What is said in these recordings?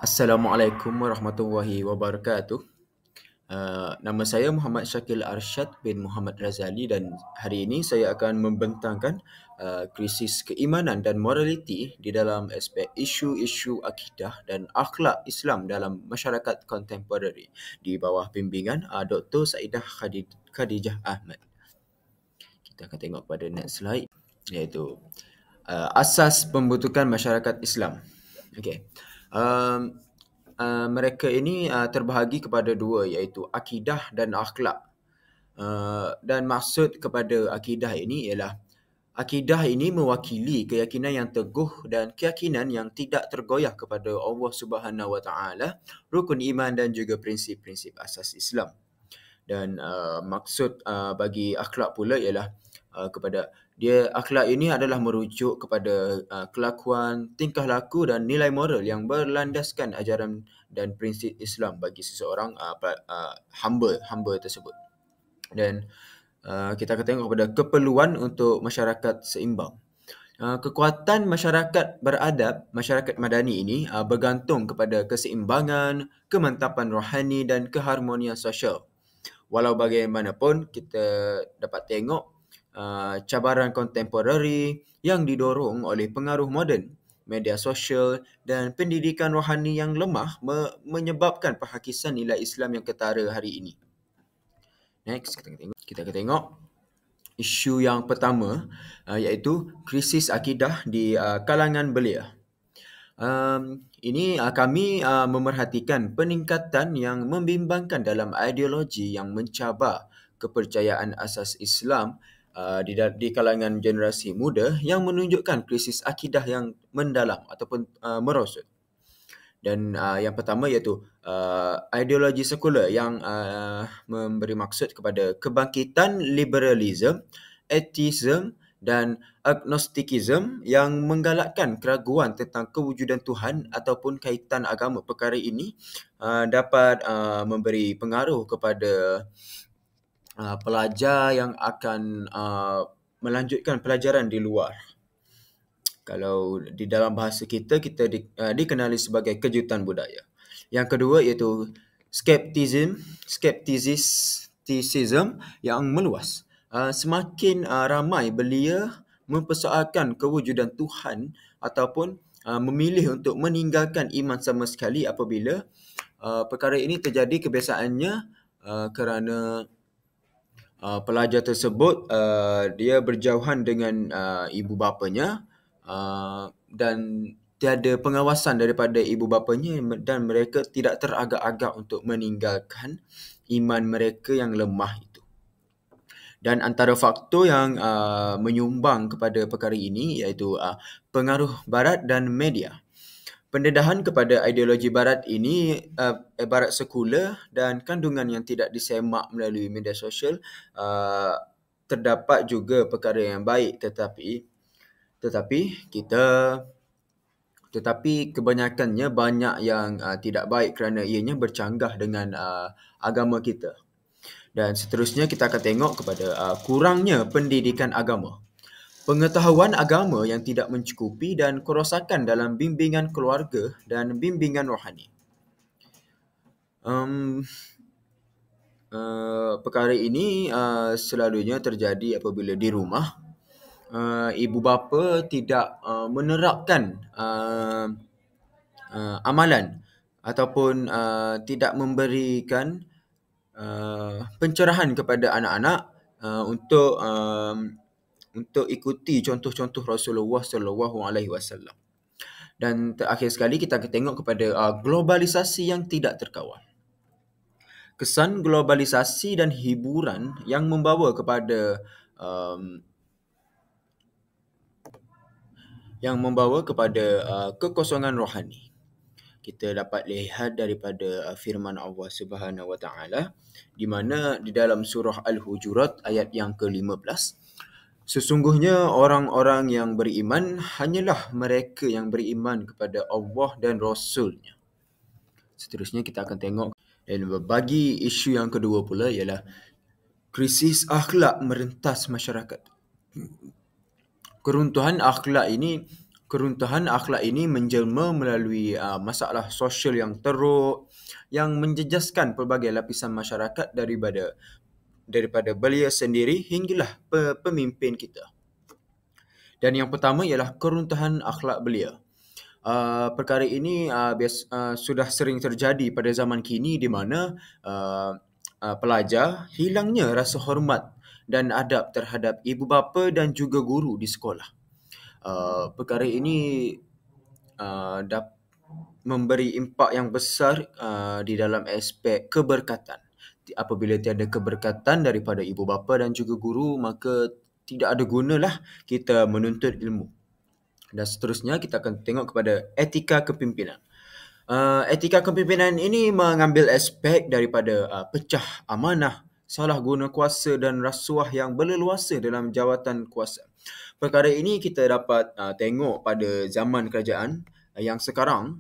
Assalamualaikum warahmatullahi wabarakatuh. Nama saya Muhammad Syakil Arsyad bin Muhammad Razali dan hari ini saya akan membentangkan krisis keimanan dan moraliti di dalam aspek isu-isu akidah dan akhlak Islam dalam masyarakat kontemporari di bawah bimbingan Dr. Saidah Khadijah Ahmad. Kita akan tengok pada next slide, iaitu asas pembentukan masyarakat Islam. Okey. Mereka ini terbahagi kepada dua, iaitu akidah dan akhlak. Dan maksud kepada akidah ini ialah akidah ini mewakili keyakinan yang teguh dan keyakinan yang tidak tergoyah kepada Allah Subhanahu Wa Taala, rukun iman dan juga prinsip-prinsip asas Islam. Dan maksud bagi akhlak pula ialah kepada dia, akhlak ini adalah merujuk kepada kelakuan, tingkah laku dan nilai moral yang berlandaskan ajaran dan prinsip Islam bagi seseorang hamba tersebut. Dan kita akan tengok kepada keperluan untuk masyarakat seimbang. Kekuatan masyarakat beradab, masyarakat madani ini bergantung kepada keseimbangan, kemantapan rohani dan keharmonian sosial. Walau bagaimanapun, kita dapat tengok cabaran kontemporari yang didorong oleh pengaruh moden, media sosial dan pendidikan rohani yang lemah menyebabkan penghakisan nilai Islam yang ketara hari ini. Next, kita akan tengok isu yang pertama, iaitu krisis akidah di kalangan belia. Ini kami memerhatikan peningkatan yang membimbangkan dalam ideologi yang mencabar kepercayaan asas Islam di kalangan generasi muda yang menunjukkan krisis akidah yang mendalam ataupun merosot. Dan yang pertama iaitu ideologi sekular yang memberi maksud kepada kebangkitan liberalism, atheism dan agnostikism yang menggalakkan keraguan tentang kewujudan Tuhan ataupun kaitan agama. Perkara ini dapat memberi pengaruh kepada pelajar yang akan melanjutkan pelajaran di luar. Kalau di dalam bahasa kita dikenali sebagai kejutan budaya. Yang kedua iaitu skeptisism yang meluas. Semakin ramai belia mempersoalkan kewujudan Tuhan ataupun memilih untuk meninggalkan iman sama sekali apabila perkara ini terjadi kebiasaannya kerana pelajar tersebut dia berjauhan dengan ibu bapanya dan tiada pengawasan daripada ibu bapanya dan mereka tidak teragak-agak untuk meninggalkan iman mereka yang lemah itu. Dan antara faktor yang menyumbang kepada perkara ini iaitu pengaruh barat dan media. Pendedahan kepada ideologi barat ini barat sekular dan kandungan yang tidak disemak melalui media sosial. Terdapat juga perkara yang baik tetapi kebanyakannya banyak yang tidak baik kerana ianya bercanggah dengan agama kita. Dan seterusnya kita akan tengok kepada kurangnya pendidikan agama. Pengetahuan agama yang tidak mencukupi dan kerosakan dalam bimbingan keluarga dan bimbingan rohani. Perkara ini selalunya terjadi apabila di rumah ibu bapa tidak menerapkan amalan ataupun tidak memberikan pencerahan kepada anak-anak untuk ikuti contoh-contoh Rasulullah sallallahu alaihi wasallam. Dan terakhir sekali kita akan tengok kepada globalisasi yang tidak terkawal. Kesan globalisasi dan hiburan yang membawa kepada kekosongan rohani. Kita dapat lihat daripada firman Allah Subhanahu Wa Taala di mana di dalam surah Al-Hujurat ayat yang ke-15, sesungguhnya orang-orang yang beriman hanyalah mereka yang beriman kepada Allah dan Rasul-Nya. Seterusnya kita akan tengok, dan bagi isu yang kedua pula ialah krisis akhlak merentas masyarakat. Keruntuhan akhlak ini Keruntuhan akhlak ini menjelma melalui masalah sosial yang teruk yang menjejaskan pelbagai lapisan masyarakat daripada belia sendiri hinggalah pemimpin kita. Dan yang pertama ialah keruntuhan akhlak belia. Perkara ini sudah sering terjadi pada zaman kini di mana pelajar hilangnya rasa hormat dan adab terhadap ibu bapa dan juga guru di sekolah. Perkara ini memberi impak yang besar di dalam aspek keberkatan. Apabila tiada keberkatan daripada ibu bapa dan juga guru, maka tidak ada gunalah kita menuntut ilmu. Dan seterusnya kita akan tengok kepada etika kepimpinan. Etika kepimpinan ini mengambil aspek daripada pecah amanah, salah guna kuasa dan rasuah yang berleluasa dalam jawatan kuasa. Perkara ini kita dapat tengok pada zaman kerajaan yang sekarang,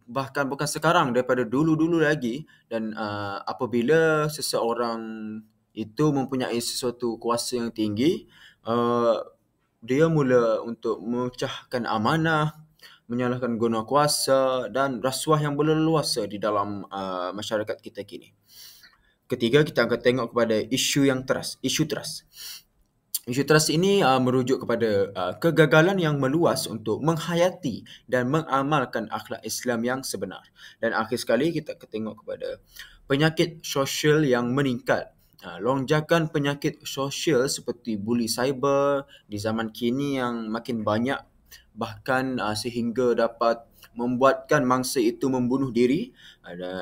bahkan bukan sekarang, daripada dulu-dulu lagi. Dan apabila seseorang itu mempunyai sesuatu kuasa yang tinggi, dia mula untuk memecahkan amanah, menyalahkan guna kuasa dan rasuah yang berleluasa di dalam masyarakat kita kini. Ketiga, kita akan tengok kepada isu trust. Isu trust ini merujuk kepada kegagalan yang meluas untuk menghayati dan mengamalkan akhlak Islam yang sebenar. Dan akhir sekali kita akan tengok kepada penyakit sosial yang meningkat. Lonjakan penyakit sosial seperti buli cyber di zaman kini yang makin banyak, bahkan sehingga dapat membuatkan mangsa itu membunuh diri,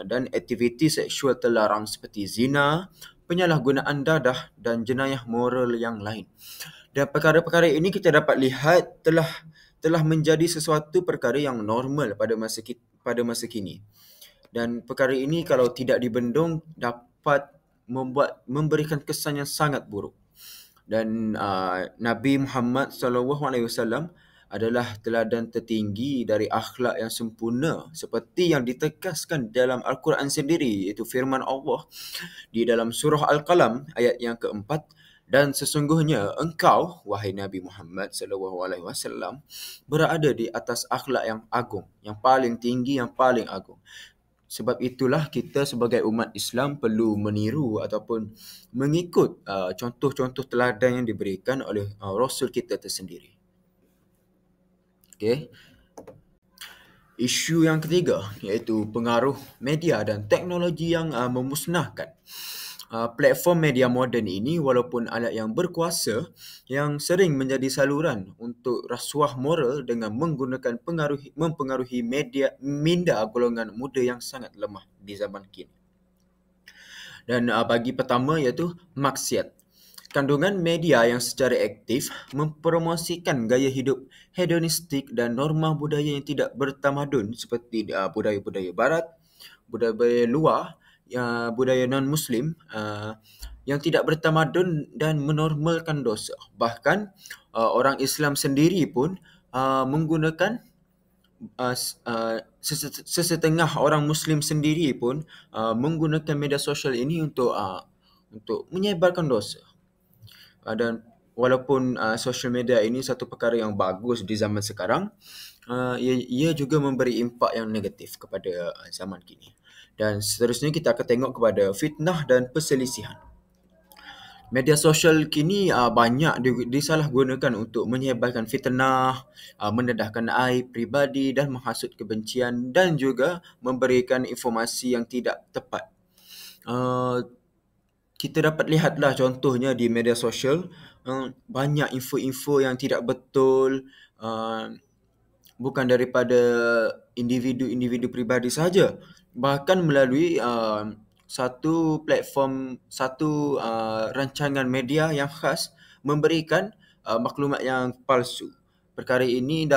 dan aktiviti seksual terlarang seperti zina, penyalahgunaan dadah dan jenayah moral yang lain. Dan perkara-perkara ini kita dapat lihat telah menjadi sesuatu perkara yang normal pada masa kini. Dan perkara ini kalau tidak dibendung dapat memberikan kesan yang sangat buruk. Dan Nabi Muhammad SAW adalah teladan tertinggi dari akhlak yang sempurna seperti yang ditegaskan dalam Al-Quran sendiri, iaitu firman Allah di dalam surah Al-Qalam ayat yang keempat. Dan sesungguhnya engkau, wahai Nabi Muhammad SAW, berada di atas akhlak yang agung, yang paling tinggi, yang paling agung. Sebab itulah kita sebagai umat Islam perlu meniru ataupun mengikut contoh-contoh teladan yang diberikan oleh Rasul kita tersendiri. Okay. Isu yang ketiga iaitu pengaruh media dan teknologi yang memusnahkan. Platform media moden ini walaupun alat yang berkuasa yang sering menjadi saluran untuk rasuah moral dengan mempengaruhi minda golongan muda yang sangat lemah di zaman kini. Dan bagi pertama iaitu maksiat. Kandungan media yang secara aktif mempromosikan gaya hidup hedonistik dan norma budaya yang tidak bertamadun seperti budaya-budaya barat, budaya luar, budaya non-Muslim yang tidak bertamadun dan menormalkan dosa. Bahkan orang Islam sendiri pun menggunakan sesetengah orang Muslim sendiri pun menggunakan media sosial ini untuk menyebarkan dosa. Dan walaupun social media ini satu perkara yang bagus di zaman sekarang, ia juga memberi impak yang negatif kepada zaman kini. Dan seterusnya kita akan tengok kepada fitnah dan perselisihan. Media sosial kini banyak disalahgunakan untuk menyebarkan fitnah, mendedahkan aib pribadi dan menghasut kebencian dan juga memberikan informasi yang tidak tepat. Kita dapat lihatlah contohnya di media sosial, banyak info-info yang tidak betul, bukan daripada individu pribadi sahaja, bahkan melalui satu platform, satu rancangan media yang khas memberikan maklumat yang palsu. Perkara ini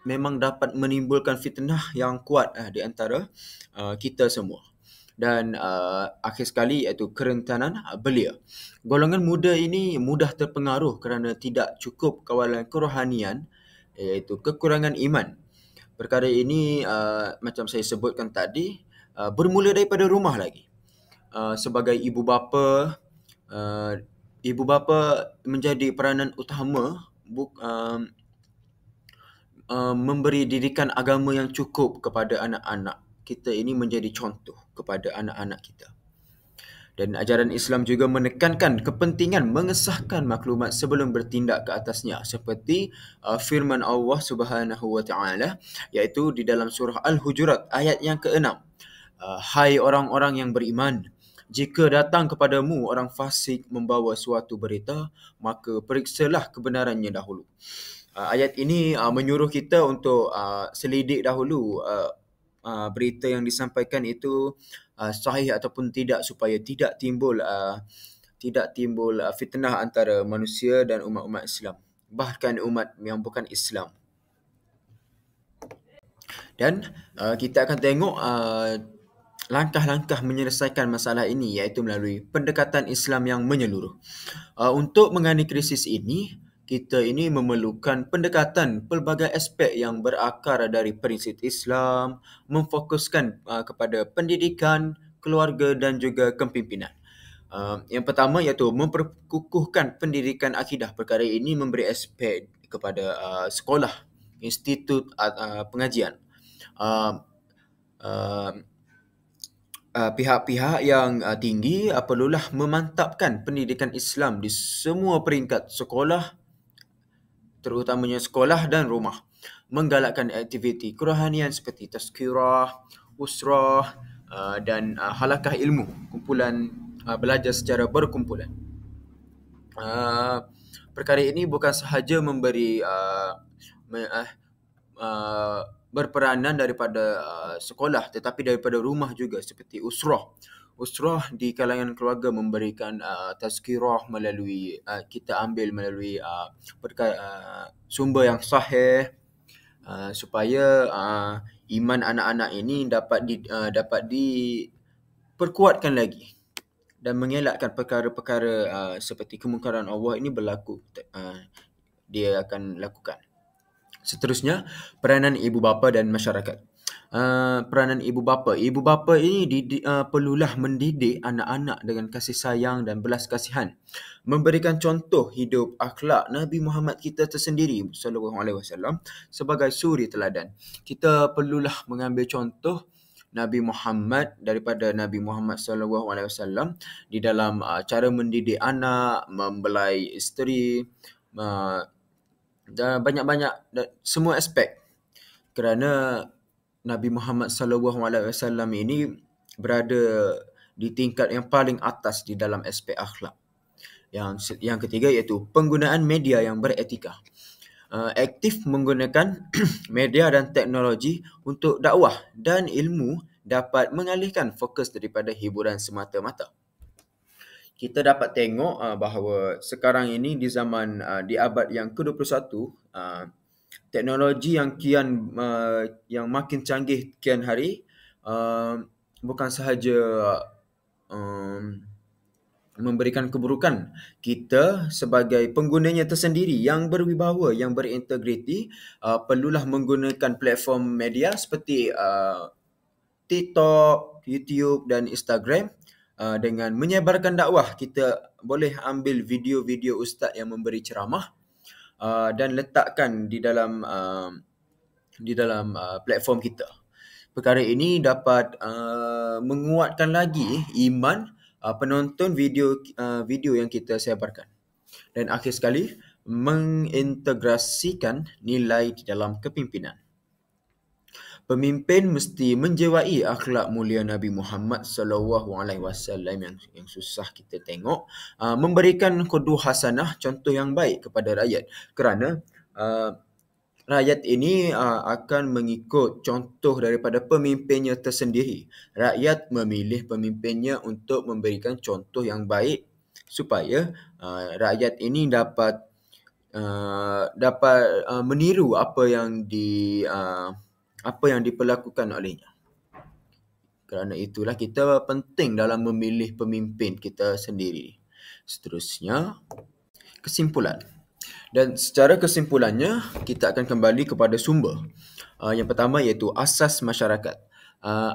memang dapat menimbulkan fitnah yang kuat di antara kita semua. Dan akhir sekali iaitu kerentanan belia. Golongan muda ini mudah terpengaruh kerana tidak cukup kawalan kerohanian, iaitu kekurangan iman. Perkara ini macam saya sebutkan tadi, bermula daripada rumah lagi. Sebagai ibu bapa menjadi peranan utama memberi didikan agama yang cukup kepada anak-anak kita ini, menjadi contoh kepada anak-anak kita. Dan ajaran Islam juga menekankan kepentingan mengesahkan maklumat sebelum bertindak ke atasnya, seperti firman Allah Subhanahu wa taala, iaitu di dalam surah Al-Hujurat ayat yang ke-6. Hai orang-orang yang beriman, jika datang kepadamu orang fasik membawa suatu berita, maka periksalah kebenarannya dahulu. Ayat ini menyuruh kita untuk selidik dahulu berita yang disampaikan itu sahih ataupun tidak, supaya tidak timbul fitnah antara manusia dan umat-umat Islam, bahkan umat yang bukan Islam. Dan kita akan tengok langkah-langkah menyelesaikan masalah ini, iaitu melalui pendekatan Islam yang menyeluruh. Untuk menangani krisis ini, kita ini memerlukan pendekatan pelbagai aspek yang berakar dari prinsip Islam, memfokuskan kepada pendidikan, keluarga dan juga kepimpinan. Yang pertama iaitu memperkukuhkan pendidikan akidah. Perkara ini memberi aspek kepada sekolah, institut pengajian. Pihak-pihak yang tinggi perlulah memantapkan pendidikan Islam di semua peringkat sekolah, terutamanya sekolah dan rumah. Menggalakkan aktiviti kerohanian seperti tazkirah, usrah dan halakah ilmu, kumpulan belajar secara berkumpulan. Perkara ini bukan sahaja memberi berperanan daripada sekolah, tetapi daripada rumah juga, seperti usrah. Usrah di kalangan keluarga memberikan tazkirah melalui kita ambil melalui sumber yang sahih, supaya iman anak-anak ini dapat diperkuatkan lagi dan mengelakkan perkara-perkara seperti kemungkaran Allah ini berlaku, dia akan lakukan. Seterusnya, peranan ibu bapa dan masyarakat. Peranan ibu bapa ini perlulah mendidik anak-anak dengan kasih sayang dan belas kasihan, memberikan contoh hidup akhlak Nabi Muhammad kita tersendiri sallallahu alaihi wasallam sebagai suri teladan. Kita perlulah mengambil contoh Nabi Muhammad daripada Nabi Muhammad sallallahu alaihi wasallam di dalam cara mendidik anak, membelai isteri, dan banyak-banyak semua aspek. Kerana Nabi Muhammad sallallahu alaihi wasallam ini berada di tingkat yang paling atas di dalam aspek akhlak. Yang ketiga iaitu penggunaan media yang beretika. Aktif menggunakan media dan teknologi untuk dakwah dan ilmu dapat mengalihkan fokus daripada hiburan semata-mata. Kita dapat tengok bahawa sekarang ini di zaman di abad yang ke-21, teknologi yang makin canggih kian hari bukan sahaja memberikan keburukan. Kita sebagai penggunanya tersendiri yang berwibawa, yang berintegriti, perlulah menggunakan platform media seperti TikTok, YouTube dan Instagram. Dengan menyebarkan dakwah, kita boleh ambil video-video ustaz yang memberi ceramah dan letakkan di dalam platform kita. Perkara ini dapat menguatkan lagi iman penonton video yang kita sebarkan. Dan akhir sekali, mengintegrasikan nilai di dalam kepimpinan. Pemimpin mesti menjiwai akhlak mulia Nabi Muhammad sallallahu alaihi wasallam yang susah kita tengok, memberikan qudwah hasanah, contoh yang baik kepada rakyat. Kerana rakyat ini akan mengikut contoh daripada pemimpinnya tersendiri. Rakyat memilih pemimpinnya untuk memberikan contoh yang baik supaya rakyat ini dapat meniru apa yang diperlakukan olehnya. Kerana itulah kita penting dalam memilih pemimpin kita sendiri. Seterusnya, kesimpulan. Dan secara kesimpulannya, kita akan kembali kepada sumber. Yang pertama iaitu asas masyarakat.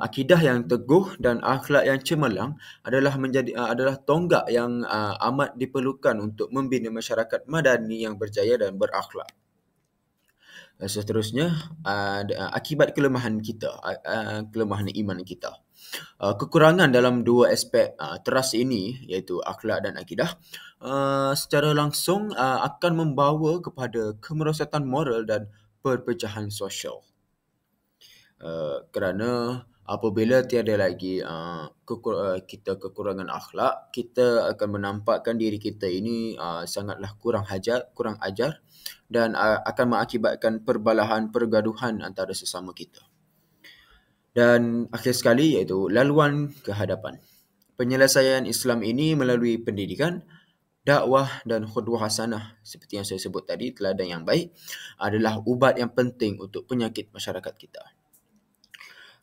Akidah yang teguh dan akhlak yang cemerlang adalah tonggak yang amat diperlukan untuk membina masyarakat madani yang berjaya dan berakhlak. Seterusnya, akibat kelemahan kita, kelemahan iman kita. Kekurangan dalam dua aspek teras ini, iaitu akhlak dan akidah, secara langsung akan membawa kepada kemerosakan moral dan perpecahan sosial. Kerana apabila tiada lagi kita kekurangan akhlak, kita akan menampakkan diri kita ini sangatlah kurang ajar dan akan mengakibatkan perbalahan pergaduhan antara sesama kita. Dan akhir sekali iaitu laluan ke hadapan. Penyelesaian Islam ini melalui pendidikan, dakwah dan khudwah hasanah seperti yang saya sebut tadi, teladan yang baik adalah ubat yang penting untuk penyakit masyarakat kita.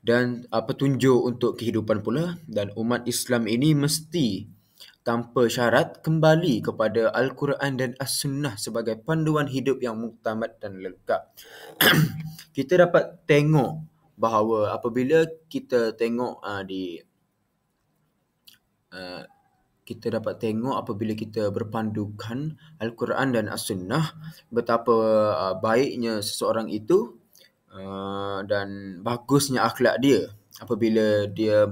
Dan petunjuk untuk kehidupan pula, dan umat Islam ini mesti tanpa syarat kembali kepada Al-Quran dan As-Sunnah sebagai panduan hidup yang muktamad dan lengkap. Kita dapat tengok bahawa apabila kita tengok apabila kita berpandukan Al-Quran dan As-Sunnah, betapa baiknya seseorang itu dan bagusnya akhlak dia apabila dia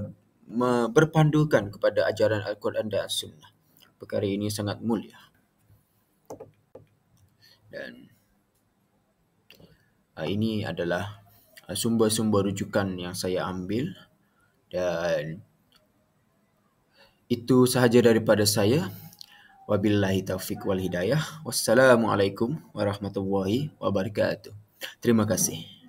berpandukan kepada ajaran Al-Quran dan As-Sunnah. Perkara ini sangat mulia. Dan ini adalah sumber-sumber rujukan yang saya ambil, dan itu sahaja daripada saya. Wabillahi taufiq wal hidayah. Wassalamualaikum warahmatullahi wabarakatuh. Terima kasih.